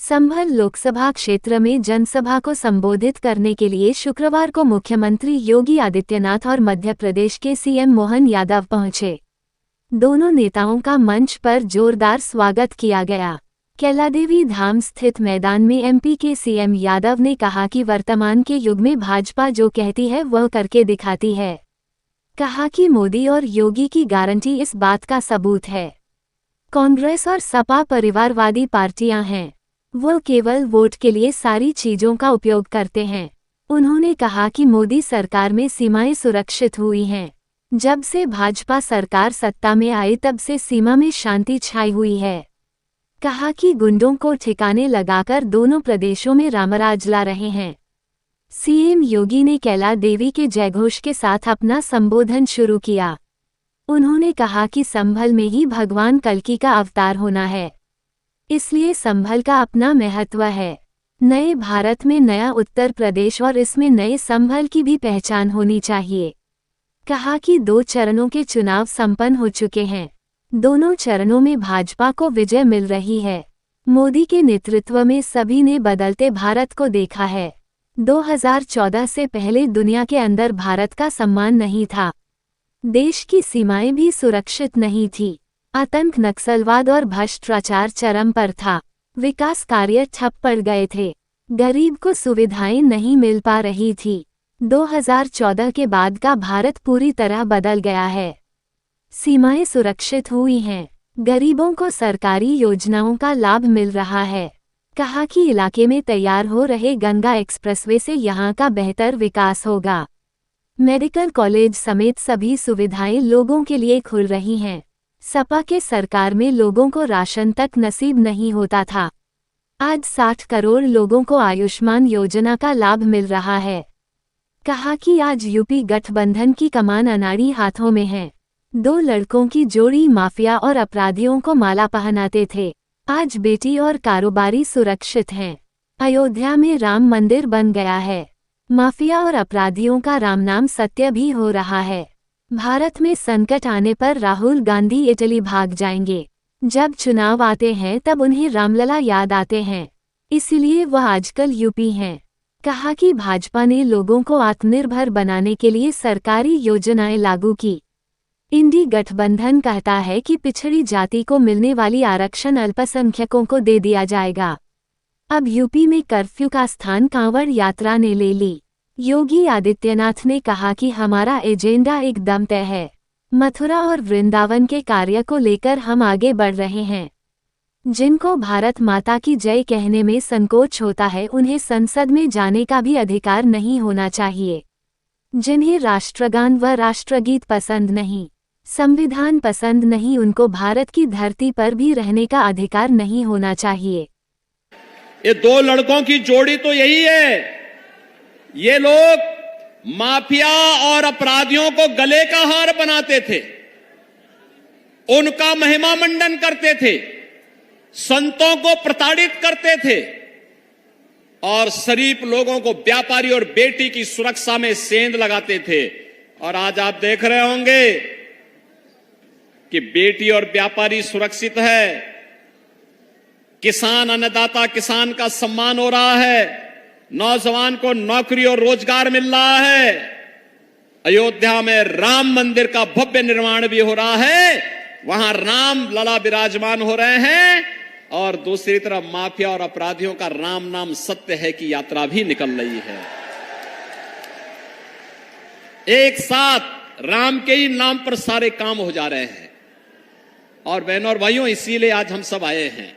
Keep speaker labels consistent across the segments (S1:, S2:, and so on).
S1: संभल लोकसभा क्षेत्र में जनसभा को संबोधित करने के लिए शुक्रवार को मुख्यमंत्री योगी आदित्यनाथ और मध्य प्रदेश के सीएम मोहन यादव पहुंचे। दोनों नेताओं का मंच पर जोरदार स्वागत किया गया। कैलादेवी धाम स्थित मैदान में एमपी के सीएम यादव ने कहा कि वर्तमान के युग में भाजपा जो कहती है वह करके दिखाती है। कहा कि मोदी और योगी की गारंटी इस बात का सबूत है। कांग्रेस और सपा परिवारवादी पार्टियां हैं, वो केवल वोट के लिए सारी चीजों का उपयोग करते हैं। उन्होंने कहा कि मोदी सरकार में सीमाएं सुरक्षित हुई हैं। जब से भाजपा सरकार सत्ता में आई तब से सीमा में शांति छाई हुई है। कहा कि गुंडों को ठिकाने लगाकर दोनों प्रदेशों में रामराज ला रहे हैं। सीएम योगी ने कैला देवी के जयघोष के साथ अपना संबोधन शुरू किया। उन्होंने कहा कि संभल में ही भगवान कल्कि का अवतार होना है, इसलिए संभल का अपना महत्व है। नए भारत में नया उत्तर प्रदेश और इसमें नए संभल की भी पहचान होनी चाहिए। कहा कि 2 चरणों के चुनाव संपन्न हो चुके हैं। दोनों चरणों में भाजपा को विजय मिल रही है। मोदी के नेतृत्व में सभी ने बदलते भारत को देखा है। 2014 से पहले दुनिया के अंदर भारत का सम्मान नहीं था। देश की सीमाएं भी सुरक्षित नहीं थी। आतंक, नक्सलवाद और भ्रष्टाचार चरम पर था। विकास कार्य ठप पड़ गए थे। गरीब को सुविधाएं नहीं मिल पा रही थी। 2014 के बाद का भारत पूरी तरह बदल गया है। सीमाएं सुरक्षित हुई हैं। गरीबों को सरकारी योजनाओं का लाभ मिल रहा है। कहा कि इलाके में तैयार हो रहे गंगा एक्सप्रेसवे से यहां का बेहतर विकास होगा। मेडिकल कॉलेज समेत सभी सुविधाएं लोगों के लिए खुल रही हैं। सपा के सरकार में लोगों को राशन तक नसीब नहीं होता था। आज 60 करोड़ लोगों को आयुष्मान योजना का लाभ मिल रहा है। कहा कि आज यूपी गठबंधन की कमान अनाड़ी हाथों में है। 2 लड़कों की जोड़ी माफिया और अपराधियों को माला पहनाते थे। आज बेटी और कारोबारी सुरक्षित हैं। अयोध्या में राम मंदिर बन गया है। माफिया और अपराधियों का राम नाम सत्य भी हो रहा है। भारत में संकट आने पर राहुल गांधी इटली भाग जाएंगे। जब चुनाव आते हैं तब उन्हें रामलला याद आते हैं, इसलिए वह आजकल यूपी हैं। कहा कि भाजपा ने लोगों को आत्मनिर्भर बनाने के लिए सरकारी योजनाएं लागू की। इंडी गठबंधन कहता है कि पिछड़ी जाति को मिलने वाली आरक्षण अल्पसंख्यकों को दे दिया जाएगा। अब यूपी में कर्फ्यू का स्थान कांवड़ यात्रा ने ले ली। योगी आदित्यनाथ ने कहा कि हमारा एजेंडा एकदम तय है। मथुरा और वृंदावन के कार्य को लेकर हम आगे बढ़ रहे हैं। जिनको भारत माता की जय कहने में संकोच होता है उन्हें संसद में जाने का भी अधिकार नहीं होना चाहिए। जिन्हें राष्ट्रगान व राष्ट्रगीत पसंद नहीं, संविधान पसंद नहीं, उनको भारत की धरती पर भी रहने का अधिकार नहीं होना चाहिए।
S2: ये 2 लड़कों की जोड़ी तो यही है। ये लोग माफिया और अपराधियों को गले का हार बनाते थे, उनका महिमा मंडन करते थे, संतों को प्रताड़ित करते थे और शरीफ लोगों को व्यापारी और बेटी की सुरक्षा में सेंध लगाते थे। और आज आप देख रहे होंगे कि बेटी और व्यापारी सुरक्षित है, किसान अन्नदाता किसान का सम्मान हो रहा है, नौजवान को नौकरी और रोजगार मिल रहा है। अयोध्या में राम मंदिर का भव्य निर्माण भी हो रहा है, वहां राम लला विराजमान हो रहे हैं और दूसरी तरफ माफिया और अपराधियों का राम नाम सत्य है की यात्रा भी निकल रही है। एक साथ राम के ही नाम पर सारे काम हो जा रहे हैं। और बहनों और भाइयों, इसीलिए आज हम सब आए हैं।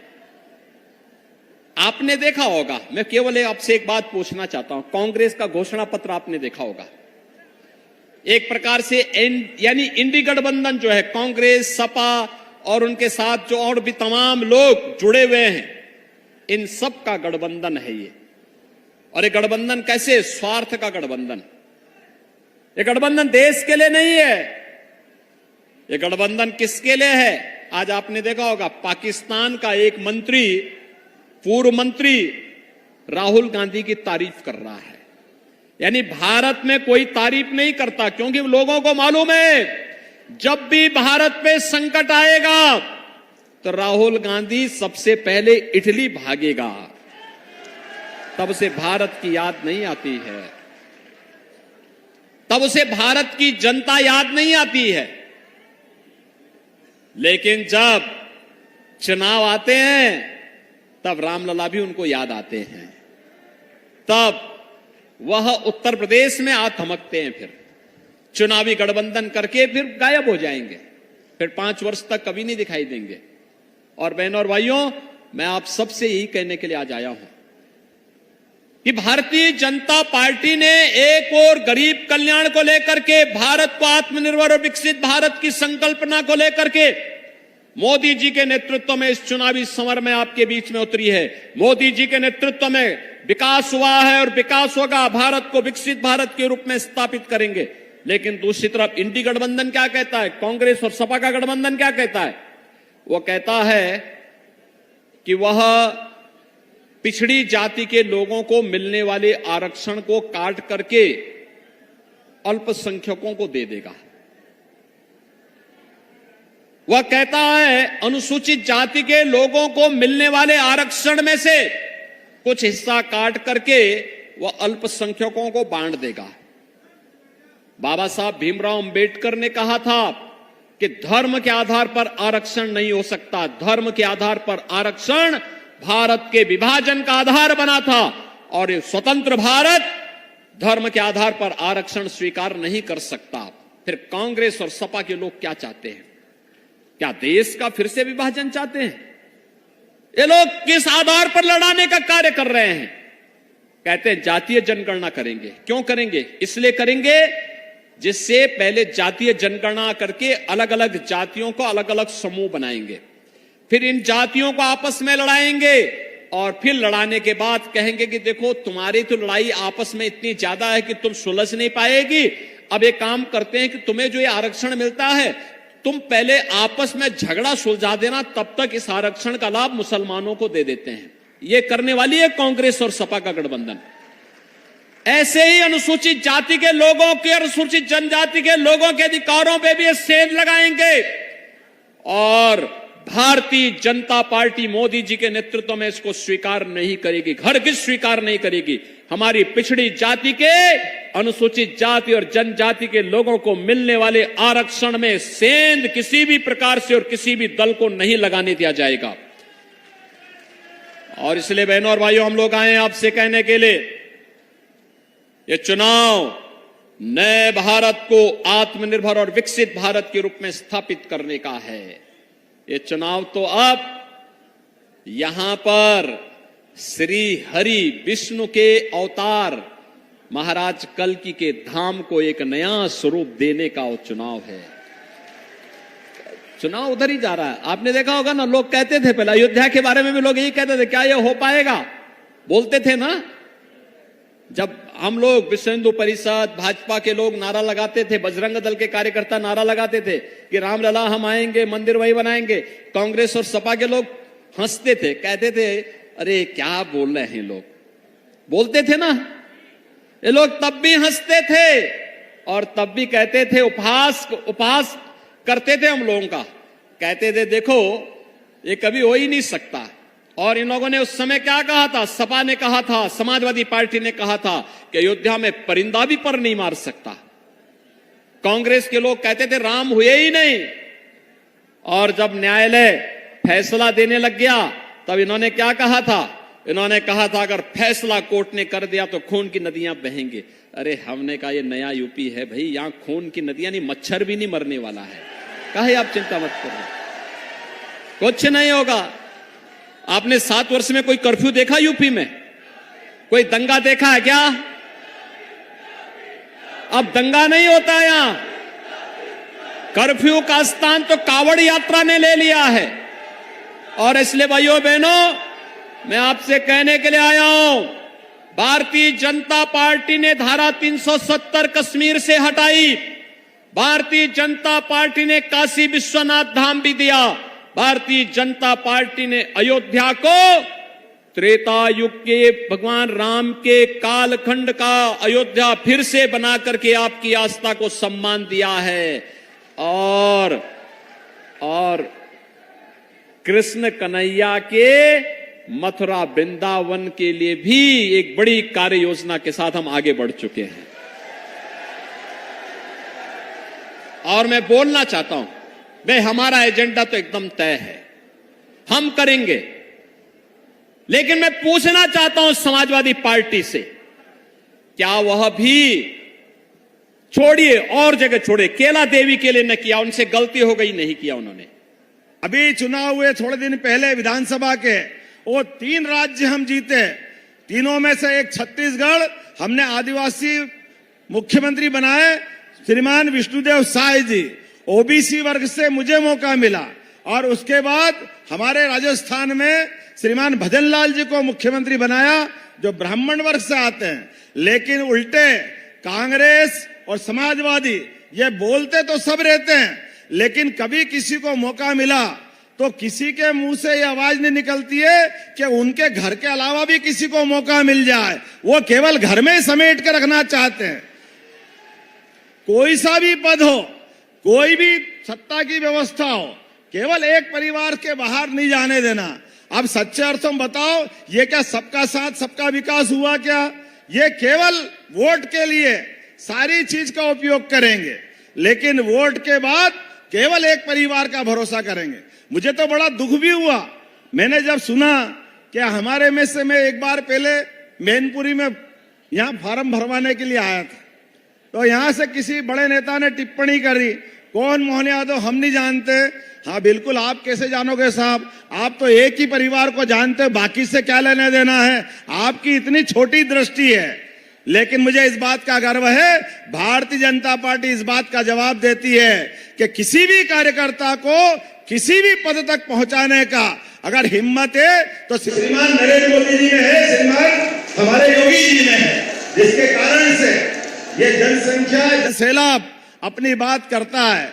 S2: आपने देखा होगा, मैं केवल आपसे एक बात पूछना चाहता हूं, कांग्रेस का घोषणा पत्र आपने देखा होगा। एक प्रकार से यानी इंडी गठबंधन जो है, कांग्रेस, सपा और उनके साथ जो और भी तमाम लोग जुड़े हुए हैं, इन सब का गठबंधन है ये। और ये गठबंधन कैसे? स्वार्थ का गठबंधन। ये गठबंधन देश के लिए नहीं है। ये गठबंधन किसके लिए है? आज आपने देखा होगा, पाकिस्तान का एक मंत्री, पूर्व मंत्री राहुल गांधी की तारीफ कर रहा है। यानी भारत में कोई तारीफ नहीं करता, क्योंकि लोगों को मालूम है जब भी भारत पे संकट आएगा तो राहुल गांधी सबसे पहले इटली भागेगा। तब उसे भारत की याद नहीं आती है, तब उसे भारत की जनता याद नहीं आती है। लेकिन जब चुनाव आते हैं तब रामलला भी उनको याद आते हैं, तब वह उत्तर प्रदेश में आ थमकते हैं, फिर चुनावी गठबंधन करके फिर गायब हो जाएंगे, फिर 5 वर्ष तक कभी नहीं दिखाई देंगे। और बहनों और भाइयों, मैं आप सबसे यही कहने के लिए आज आया हूं कि भारतीय जनता पार्टी ने एक और गरीब कल्याण को लेकर के, भारत को आत्मनिर्भर और विकसित भारत की संकल्पना को लेकर के मोदी जी के नेतृत्व में इस चुनावी समर में आपके बीच में उतरी है। मोदी जी के नेतृत्व में विकास हुआ है और विकास होगा, भारत को विकसित भारत के रूप में स्थापित करेंगे। लेकिन दूसरी तरफ इंडी गठबंधन क्या कहता है, कांग्रेस और सपा का गठबंधन क्या कहता है? वो कहता है कि वह पिछड़ी जाति के लोगों को मिलने वाले आरक्षण को काट करके अल्पसंख्यकों को दे देगा। वह कहता है अनुसूचित जाति के लोगों को मिलने वाले आरक्षण में से कुछ हिस्सा काट करके वह अल्पसंख्यकों को बांट देगा। बाबा साहब भीमराव अंबेडकर ने कहा था कि धर्म के आधार पर आरक्षण नहीं हो सकता, धर्म के आधार पर आरक्षण भारत के विभाजन का आधार बना था, और स्वतंत्र भारत धर्म के आधार पर आरक्षण स्वीकार नहीं कर सकता। फिर कांग्रेस और सपा के लोग क्या चाहते हैं? क्या देश का फिर से विभाजन चाहते हैं? ये लोग किस आधार पर लड़ाने का कार्य कर रहे हैं? कहते हैं जातीय जनगणना करेंगे। क्यों करेंगे? इसलिए करेंगे जिससे पहले जातीय जनगणना करके अलग अलग जातियों को अलग अलग समूह बनाएंगे, फिर इन जातियों को आपस में लड़ाएंगे, और फिर लड़ाने के बाद कहेंगे कि देखो तुम्हारी तो लड़ाई आपस में इतनी ज्यादा है कि तुम सुलझ नहीं पाएगी। अब एक काम करते हैं कि तुम्हें जो ये आरक्षण मिलता है तुम पहले आपस में झगड़ा सुलझा देना, तब तक इस आरक्षण का लाभ मुसलमानों को दे देते हैं। ये करने वाली है कांग्रेस और सपा का गठबंधन। ऐसे ही अनुसूचित जाति के लोगों के, अनुसूचित जनजाति के लोगों के अधिकारों पे भी सेंध लगाएंगे, और भारतीय जनता पार्टी मोदी जी के नेतृत्व में इसको स्वीकार नहीं करेगी, हरगिज़ स्वीकार नहीं करेगी। हमारी पिछड़ी जाति के, अनुसूचित जाति और जनजाति के लोगों को मिलने वाले आरक्षण में सेंध किसी भी प्रकार से और किसी भी दल को नहीं लगाने दिया जाएगा। और इसलिए बहनों और भाइयों, हम लोग आए हैं आपसे कहने के लिए, ये चुनाव नए भारत को आत्मनिर्भर और विकसित भारत के रूप में स्थापित करने का है। ये चुनाव तो अब यहां पर श्री हरि विष्णु के अवतार महाराज कल्कि के धाम को एक नया स्वरूप देने का चुनाव है। चुनाव उधर ही जा रहा है। आपने देखा होगा ना, लोग कहते थे पहले, अयोध्या के बारे में भी लोग यही कहते थे, क्या ये हो पाएगा? बोलते थे ना, जब हम लोग विश्व हिंदू परिषद, भाजपा के लोग नारा लगाते थे, बजरंग दल के कार्यकर्ता नारा लगाते थे कि रामलला हम आएंगे, मंदिर वही बनाएंगे, कांग्रेस और सपा के लोग हंसते थे, कहते थे अरे क्या बोल रहे हैं लोग, बोलते थे ना। ये लोग तब भी हंसते थे और तब भी कहते थे, उपहास करते थे हम लोगों का, कहते थे देखो ये कभी हो ही नहीं सकता। और इन लोगों ने उस समय क्या कहा था? सपा ने कहा था, समाजवादी पार्टी ने कहा था कि अयोध्या में परिंदा भी पर नहीं मार सकता। कांग्रेस के लोग कहते थे राम हुए ही नहीं। और जब न्यायालय फैसला देने लग गया तब इन्होंने क्या कहा था? इन्होंने कहा था अगर फैसला कोर्ट ने कर दिया तो खून की नदियां बहेंगे। अरे हमने कहा ये नया यूपी है भाई, यहां खून की नदियां नहीं, मच्छर भी नहीं मरने वाला है, काहे आप चिंता मत करो, कुछ नहीं होगा। आपने 7 वर्ष में कोई कर्फ्यू देखा यूपी में? कोई दंगा देखा है क्या? अब दंगा नहीं होता है यहां। कर्फ्यू का स्थान तो कावड़ यात्रा ने ले लिया है। और इसलिए भाइयों बहनों, मैं आपसे कहने के लिए आया हूं, भारतीय जनता पार्टी ने धारा 370 कश्मीर से हटाई, भारतीय जनता पार्टी ने काशी विश्वनाथ धाम भी दिया, भारतीय जनता पार्टी ने अयोध्या को त्रेता युग के भगवान राम के कालखंड का अयोध्या फिर से बना करके आपकी आस्था को सम्मान दिया है। और कृष्ण कन्हैया के मथुरा वृंदावन के लिए भी एक बड़ी कार्य योजना के साथ हम आगे बढ़ चुके हैं। और मैं बोलना चाहता हूं, भाई हमारा एजेंडा तो एकदम तय है, हम करेंगे। लेकिन मैं पूछना चाहता हूं समाजवादी पार्टी से, क्या वह भी छोड़िए और जगह छोड़े, केला देवी के लिए न किया, उनसे गलती हो गई, नहीं किया उन्होंने।
S3: अभी चुनाव हुए थोड़े दिन पहले विधानसभा के, वो 3 राज्य हम जीते, तीनों में से एक छत्तीसगढ़ हमने आदिवासी मुख्यमंत्री बनाए, श्रीमान विष्णुदेव साय जी, ओबीसी वर्ग से मुझे मौका मिला। और उसके बाद हमारे राजस्थान में श्रीमान भजनलाल जी को मुख्यमंत्री बनाया, जो ब्राह्मण वर्ग से आते हैं। लेकिन उल्टे कांग्रेस और समाजवादी ये बोलते तो सब रहते हैं, लेकिन कभी किसी को मौका मिला तो किसी के मुंह से ये आवाज नहीं निकलती है कि उनके घर के अलावा भी किसी को मौका मिल जाए। वो केवल घर में समेट कर रखना चाहते हैं। कोई सा भी पद हो, कोई भी सत्ता की व्यवस्था हो, केवल एक परिवार के बाहर नहीं जाने देना। अब सच्चे अर्थों में बताओ, ये क्या सबका साथ सबका विकास हुआ क्या? ये केवल वोट के लिए सारी चीज का उपयोग करेंगे, लेकिन वोट के बाद केवल एक परिवार का भरोसा करेंगे। मुझे तो बड़ा दुख भी हुआ, मैंने जब सुना कि हमारे में से, मैं एक बार पहले मैनपुरी में यहां फॉर्म भरवाने के लिए आया था, तो यहां से किसी बड़े नेता ने टिप्पणी करी, कौन मोहन यादव, हम नहीं जानते। हाँ बिल्कुल, आप कैसे जानोगे साहब, आप तो एक ही परिवार को जानते हो, बाकी से क्या लेने देना है, आपकी इतनी छोटी दृष्टि है। लेकिन मुझे इस बात का गर्व है, भारतीय जनता पार्टी इस बात का जवाब देती है कि किसी भी कार्यकर्ता को किसी भी पद तक पहुंचाने का अगर हिम्मत है तो श्रीमान नरेंद्र मोदी जी में है, श्रीमान हमारे योगी जी में है, जिसके कारण से ये जनसंख्या सैलाब अपनी बात करता है।